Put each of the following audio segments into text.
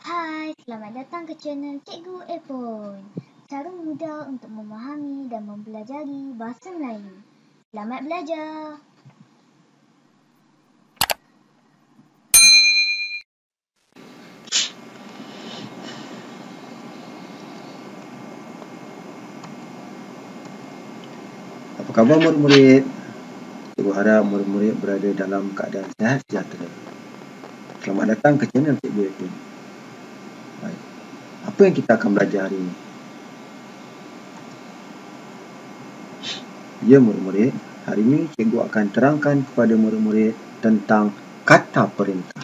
Hai, selamat datang ke channel Cikgu Epon. Cara mudah untuk memahami dan mempelajari bahasa Melayu. Selamat belajar. Apa khabar murid-murid? Cikgu harap murid-murid berada dalam keadaan sihat sejahtera. Selamat datang ke channel Cikgu Epon. Baik. Apa yang kita akan belajar hari ini? Ya murid-murid, hari ini cikgu akan terangkan kepada murid-murid tentang kata perintah.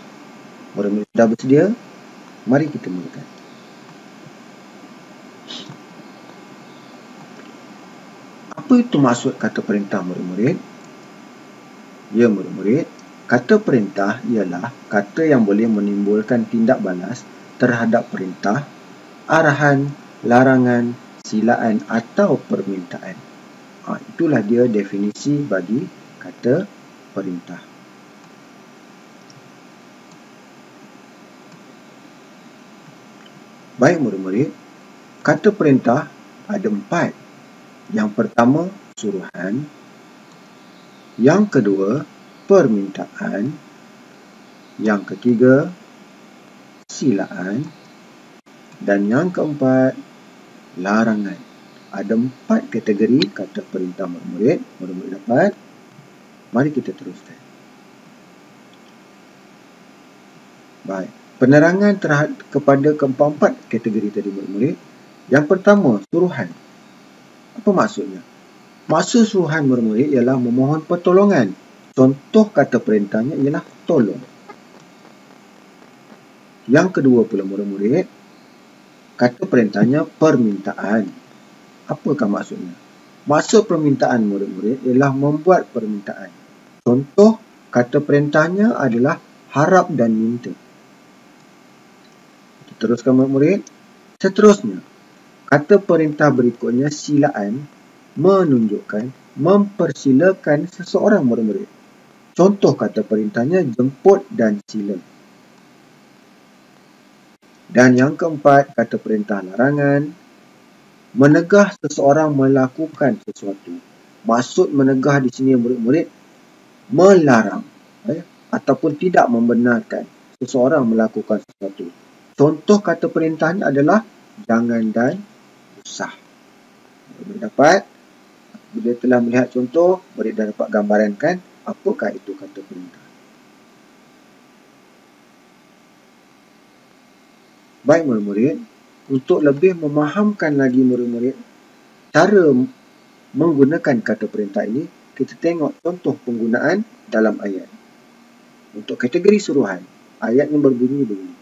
Murid-murid sudah bersedia? Mari kita mulakan. Apa itu maksud kata perintah murid-murid? Ya murid-murid, kata perintah ialah kata yang boleh menimbulkan tindak balas terhadap perintah, arahan, larangan, silaan atau permintaan. Itulah dia definisi bagi kata perintah. Baik murid-murid, kata perintah ada 4. Yang pertama, suruhan. Yang kedua, permintaan. Yang ketiga, silaan. Dan yang keempat, larangan. Ada 4 kategori kata perintah murid-murid. Murid-murid dapat? Mari kita teruskan. Baik. Penerangan kepada keempat kategori tadi murid-murid. Yang pertama, suruhan. Apa maksudnya? Maksud suruhan murid-murid ialah memohon pertolongan. Contoh kata perintahnya ialah tolong. Yang kedua pula murid-murid, kata perintahnya permintaan. Apakah maksudnya? Maksud permintaan murid-murid ialah membuat permintaan. Contoh kata perintahnya adalah harap dan minta. Kita teruskan murid-murid. Seterusnya, kata perintah berikutnya silaan menunjukkan, mempersilakan seseorang murid-murid. Contoh kata perintahnya jemput dan sila. Dan yang keempat, kata perintah larangan, menegah seseorang melakukan sesuatu. Maksud menegah di sini murid-murid, melarang ataupun tidak membenarkan seseorang melakukan sesuatu. Contoh kata perintahnya adalah jangan dan usah. Murid dapat? Bila telah melihat contoh, murid dah dapat gambaran kan apakah itu kata perintah. Baik murid-murid, untuk lebih memahamkan lagi murid-murid cara menggunakan kata perintah ini, kita tengok contoh penggunaan dalam ayat. Untuk kategori suruhan, ayatnya berbunyi begini.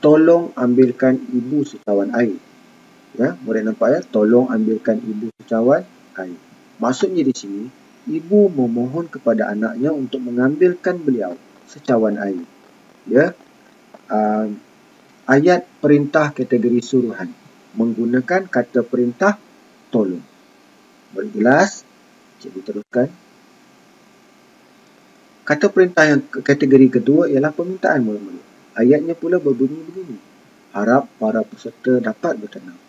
Tolong ambilkan ibu secawan air. Ya, murid nampak ya? Tolong ambilkan ibu secawan air. Maksudnya di sini, ibu memohon kepada anaknya untuk mengambilkan beliau secawan air. Ya, ayat perintah kategori suruhan menggunakan kata perintah tolong. Berjelas? Cikgu teruskan. Kata perintah yang kategori kedua ialah permintaan murid-murid. Ayatnya pula berbunyi begini. Harap para peserta dapat bertenang.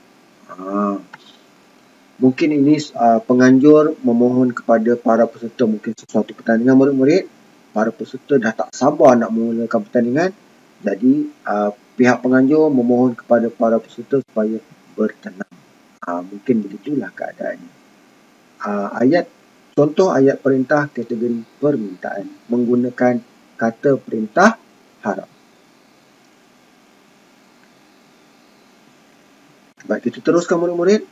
Mungkin ini penganjur memohon kepada para peserta mungkin sesuatu pertandingan murid-murid. Para peserta dah tak sabar nak memulakan pertandingan. Jadi pihak penganjur memohon kepada para peserta supaya bertenang. Mungkin begitulah keadaannya. Contoh ayat perintah kategori permintaan menggunakan kata perintah harap. Baik, kita teruskan murid-murid.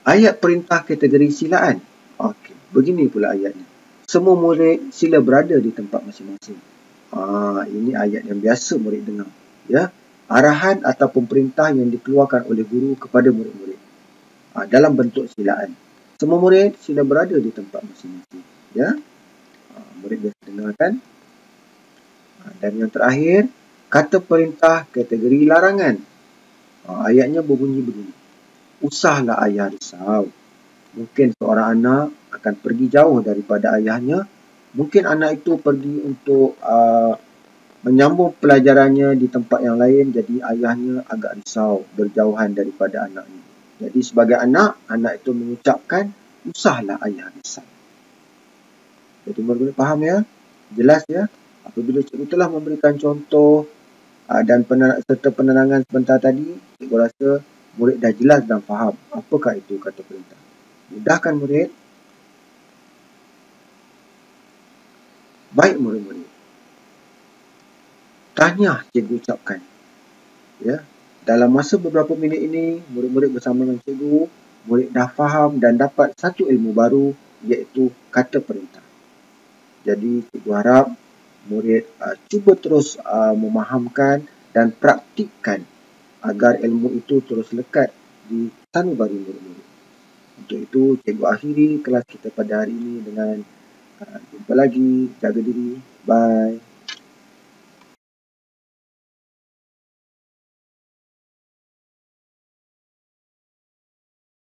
Ayat perintah kategori silaan. Okey, begini pula ayatnya. Semua murid sila berada di tempat masing-masing. Ini ayat yang biasa murid dengar. Ya, arahan ataupun perintah yang dikeluarkan oleh guru kepada murid-murid. Dalam bentuk silaan. Semua murid sila berada di tempat masing-masing. Ya, murid biasa dengarkan. Dan yang terakhir, kata perintah kategori larangan. Ayatnya berbunyi begini. Usahlah ayah risau. Mungkin seorang anak akan pergi jauh daripada ayahnya. Mungkin anak itu pergi untuk menyambung pelajarannya di tempat yang lain, jadi ayahnya agak risau berjauhan daripada anaknya. Jadi sebagai anak itu mengucapkan, usahlah ayah risau. Jadi murid-murid faham ya? Jelas ya? Apabila cikgu telah memberikan contoh dan serta penerangan sebentar tadi, cikgu rasa murid dah jelas dan faham apakah itu kata perintah. Mudah kan murid? Baik murid-murid. Tahniah cikgu ucapkan. Ya, dalam masa beberapa minit ini, murid-murid bersama dengan cikgu, murid dah faham dan dapat satu ilmu baru, iaitu kata perintah. Jadi, cikgu harap murid cuba terus memahamkan dan praktikkan agar ilmu itu terus lekat di sanubari murid-murid. Untuk itu, cikgu akhiri kelas kita pada hari ini dengan jumpa lagi, jaga diri, bye.